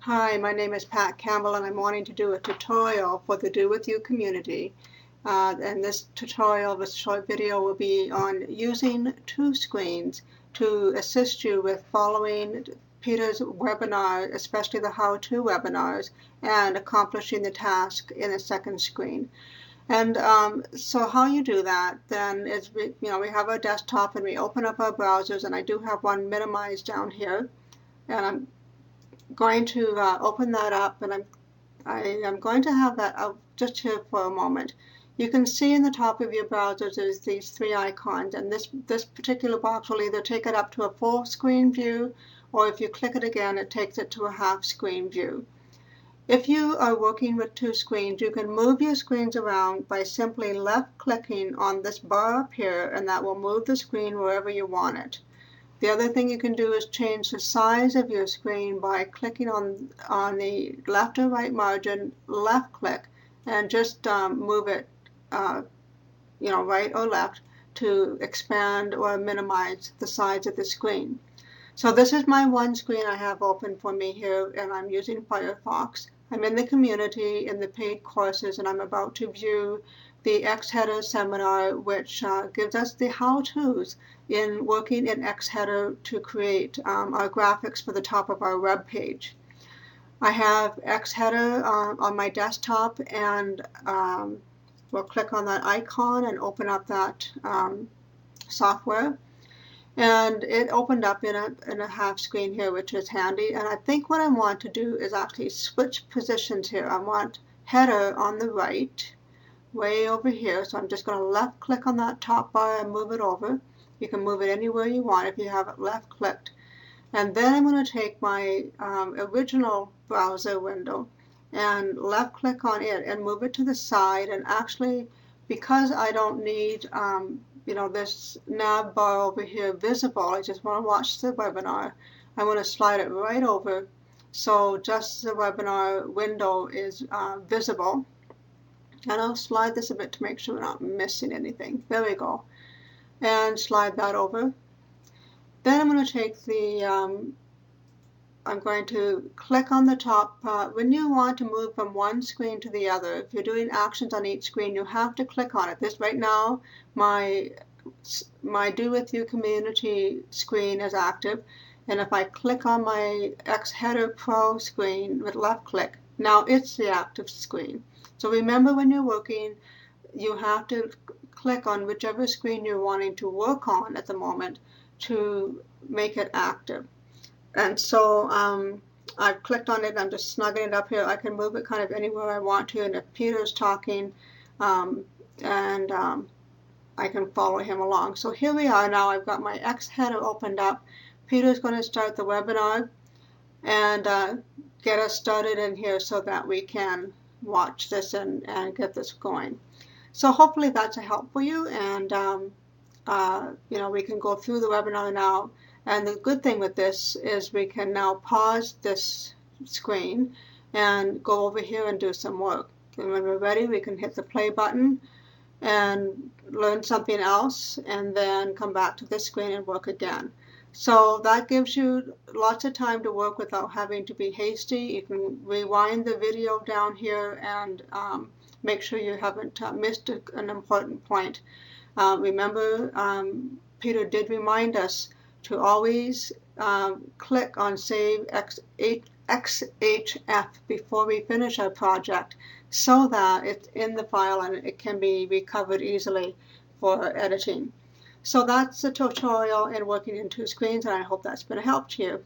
Hi, my name is Pat Campbell and I'm wanting to do a tutorial for the Do With You community. And this tutorial, this short video, will be on using two screens to assist you with following Peter's webinar, especially the how-to webinars, and accomplishing the task in a second screen. And so how you do that then is we have our desktop and we open up our browsers, and I do have one minimized down here, and I'm going to open that up, and I am going to have that out just here for a moment. You can see in the top of your browser there's these three icons, and this particular box will either take it up to a full screen view, or if you click it again it takes it to a half screen view. If you are working with two screens, you can move your screens around by simply left clicking on this bar up here, and that will move the screen wherever you want it. The other thing you can do is change the size of your screen by clicking on the left or right margin, left click, and just move it right or left to expand or minimize the size of the screen. So this is my one screen I have open for me here, and I'm using Firefox. I'm in the community in the paid courses, and I'm about to view the XHead Seminar, which gives us the how-tos in working in XHead to create our graphics for the top of our web page. I have XHead on my desktop, and we'll click on that icon and open up that software. And it opened up in a half screen here, which is handy. And I think what I want to do is actually switch positions here. I want header on the right, way over here. So I'm just going to left click on that top bar and move it over. You can move it anywhere you want if you have it left clicked. And then I'm going to take my original browser window and left click on it and move it to the side. And actually, because I don't need this nav bar over here visible, I just want to watch the webinar, I want to slide it right over so just the webinar window is visible. And I'll slide this a bit to make sure we're not missing anything. There we go. And slide that over. Then I'm going to take I'm going to click on the top. When you want to move from one screen to the other, if you're doing actions on each screen, you have to click on it. This right now, my Do With You community screen is active, and if I click on my XHead Pro screen with left click, now it's the active screen. So remember, when you're working, you have to click on whichever screen you're wanting to work on at the moment to make it active. And so I've clicked on it. I'm just snugging it up here. I can move it kind of anywhere I want to, and if Peter's talking, I can follow him along. So here we are now. I've got my XHead opened up. Peter's going to start the webinar and get us started in here so that we can watch this and get this going. So hopefully that's a help for you, and we can go through the webinar now. And the good thing with this is we can now pause this screen and go over here and do some work. And when we're ready, we can hit the play button and learn something else, and then come back to this screen and work again. So that gives you lots of time to work without having to be hasty. You can rewind the video down here and make sure you haven't missed an important point. Remember, Peter did remind us to always click on Save XHF before we finish our project, so that it's in the file and it can be recovered easily for editing. So that's the tutorial in working in two screens, and I hope that's been a help to you.